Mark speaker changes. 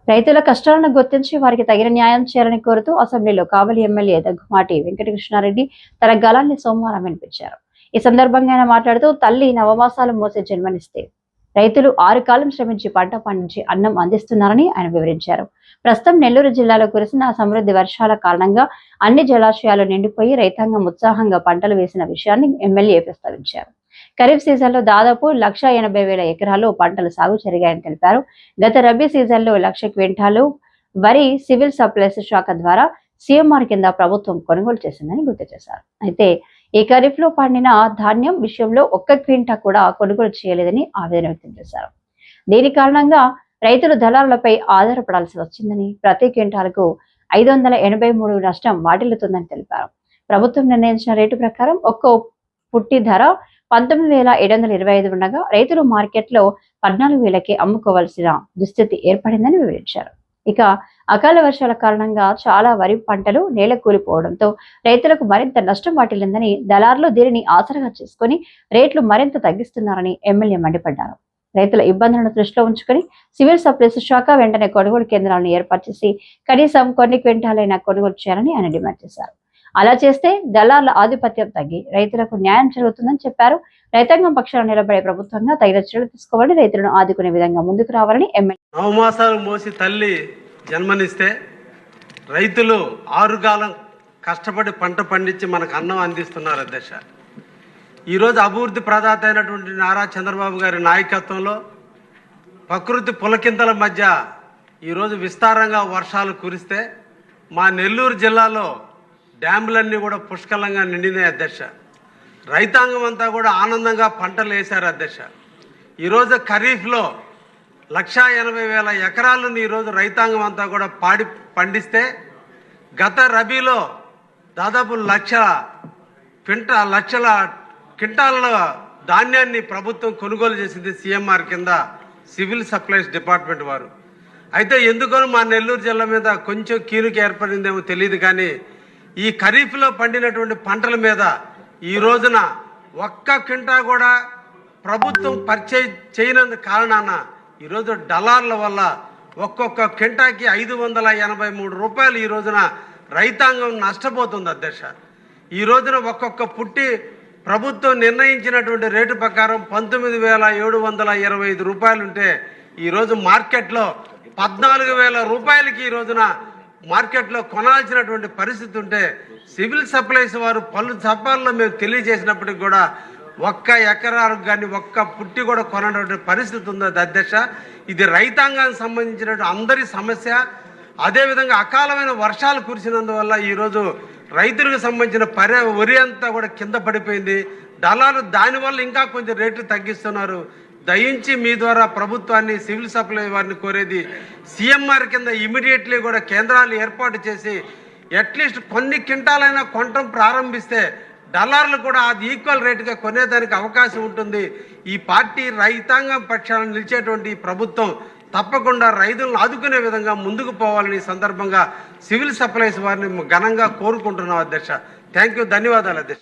Speaker 1: రైతుల కష్టాలను గుర్తించి వారికి తగిన న్యాయం చేయాలని కోరుతూ అసెంబ్లీలో కావలి ఎమ్మెల్యే దగ్గుమాటి వెంకటకృష్ణారెడ్డి తన గళాన్ని సోమవారం వినిపించారు. ఈ సందర్భంగా ఆయన మాట్లాడుతూ తల్లి నవమాసాలు మోసి జన్మనిస్తే రైతులు 6 కాలం శ్రమించి పంట పండించి అన్నం అందిస్తున్నారని ఆయన వివరించారు. ప్రస్తుతం నెల్లూరు జిల్లాలో కురిసిన సమృద్ధి వర్షాల కారణంగా అన్ని జలాశయాలు నిండిపోయి రైతాంగం ఉత్సాహంగా పంటలు వేసిన విషయాన్ని ఎమ్మెల్యే ప్రస్తావించారు. ఖరీఫ్ సీజన్లో దాదాపు 1,80,000 ఎకరాల్లో పంటలు సాగు జరిగాయని తెలిపారు. గత రబీ సీజన్లో 1,00,000 క్వింటాలు వరి సివిల్ సప్లైస్ శాఖ ద్వారా సీఎంఆర్ కింద ప్రభుత్వం కొనుగోలు చేసిందని గుర్తు చేశారు. అయితే ఈ ఖరీఫ్ లో పండిన ధాన్యం విషయంలో 1 క్వింటా కూడా కొనుగోలు చేయలేదని ఆవేదన వ్యక్తం చేశారు. దీని కారణంగా రైతులు దళారులపై ఆధారపడాల్సి వచ్చిందని, ప్రతి క్వింటాలకు 583 నష్టం వాటిల్లుతుందని తెలిపారు. ప్రభుత్వం నిర్ణయించిన రేటు ప్రకారం ఒక్కో పుట్టి ధర 19,725 ఉండగా రైతులు మార్కెట్లో 14,000కి అమ్ముకోవాల్సిన దుస్థితి ఏర్పడిందని వివరించారు. ఇక అకాల వర్షాల కారణంగా చాలా వరి పంటలు నేల కూలిపోవడంతో రైతులకు మరింత నష్టం వాటిల్లిందని, దళారులు దీనిని ఆసరాగా చేసుకుని రేట్లు మరింత తగ్గిస్తున్నారని ఎమ్మెల్యే మండిపడ్డారు. రైతుల ఇబ్బందులను దృష్టిలో ఉంచుకుని సివిల్ సప్లైస్ శాఖ వెంటనే కొనుగోలు కేంద్రాలను ఏర్పాటు చేసి కనీసం కొన్ని క్వింటాలైనా కొనుగోలు చేయాలని ఆయన డిమాండ్ చేశారు. అలా చేస్తే దళారుల ఆధిపత్యం తగ్గి రైతులకు న్యాయం జరుగుతుందని చెప్పారు. రైతాంగం పక్షాన నిలబడే ప్రభుత్వంగా తగిన చర్యలు తీసుకోవాలని, రైతులను ఆదుకునే విధంగా ముందుకు రావాలని ఎమ్మెల్యే.
Speaker 2: నవమాసాలు మోసి తల్లి జన్మనిస్తే రైతులు 6 కాలం కష్టపడి పంట పండించి మనకు అన్నం అందిస్తున్నారు అధ్యక్ష. ఈరోజు అభివృద్ధి ప్రదాత అయినటువంటి నారా చంద్రబాబు గారి నాయకత్వంలో ప్రకృతి పులకింతల మధ్య ఈరోజు విస్తారంగా వర్షాలు కురిస్తే మా నెల్లూరు జిల్లాలో డ్యాములన్నీ కూడా పుష్కలంగా నిండినాయి అధ్యక్ష. రైతాంగం అంతా కూడా ఆనందంగా పంటలు వేశారు అధ్యక్ష. ఈరోజు ఖరీఫ్లో 1,80,000 ఎకరాలను ఈరోజు రైతాంగం అంతా కూడా పండిస్తే గత రబీలో దాదాపు 1,00,000 క్వింటాల ధాన్యాన్ని ప్రభుత్వం కొనుగోలు చేసింది సీఎంఆర్ కింద సివిల్ సప్లైస్ డిపార్ట్మెంట్ వారు. అయితే ఎందుకనో మా నెల్లూరు జిల్లా మీద కొంచెం కీలుకి ఏర్పడిందేమో తెలియదు, కానీ ఈ ఖరీఫ్లో పండినటువంటి పంటల మీద ఈ రోజున 1 క్వింటా కూడా ప్రభుత్వం పర్చేజ్ చేయనందు కారణాన ఈరోజు డలార్ల వల్ల ఒక్కొక్క క్వింటాకి 583 రూపాయలు ఈ రోజున రైతాంగం నష్టపోతుంది అధ్యక్ష. ఈ రోజున ఒక్కొక్క పుట్టి ప్రభుత్వం నిర్ణయించినటువంటి రేటు ప్రకారం 19,725 రూపాయలు ఉంటే ఈరోజు మార్కెట్లో 14,000 రూపాయలకి ఈ రోజున మార్కెట్లో కొనాల్సినటువంటి పరిస్థితి ఉంటే సివిల్ సప్లైస్ వారు పలు సభల్లో మేము తెలియజేసినప్పటికి కూడా 1 ఎకరాకు కానీ 1 పుట్టి కూడా కొనటువంటి పరిస్థితి ఉంది అధ్యక్ష. ఇది రైతాంగానికి సంబంధించినటువంటి అందరి సమస్య. అదేవిధంగా అకాలమైన వర్షాలు కురిసినందువల్ల ఈరోజు రైతులకు సంబంధించిన వరి అంతా కూడా కింద పడిపోయింది. దళాలు దానివల్ల ఇంకా కొంచెం రేట్లు తగ్గిస్తున్నారు. దయించి మీ ద్వారా ప్రభుత్వాన్ని సివిల్ సప్లై వారిని కోరేది, సీఎంఆర్ కింద ఇమీడియట్లీ కూడా కేంద్రాలు ఏర్పాటు చేసి అట్లీస్ట్ కొన్ని క్వింటాలైనా కొనటం ప్రారంభిస్తే డలార్లు కూడా అది ఈక్వల్ రేటుగా కొనేదానికి అవకాశం ఉంటుంది. ఈ పార్టీ రైతాంగం పక్షాలను నిలిచేటువంటి ప్రభుత్వం తప్పకుండా రైతులను ఆదుకునే విధంగా ముందుకు పోవాలని సందర్భంగా సివిల్ సప్లైస్ వారిని ఘనంగా కోరుకుంటున్నాం అధ్యక్ష. థ్యాంక్ యూ, ధన్యవాదాలు అధ్యక్ష.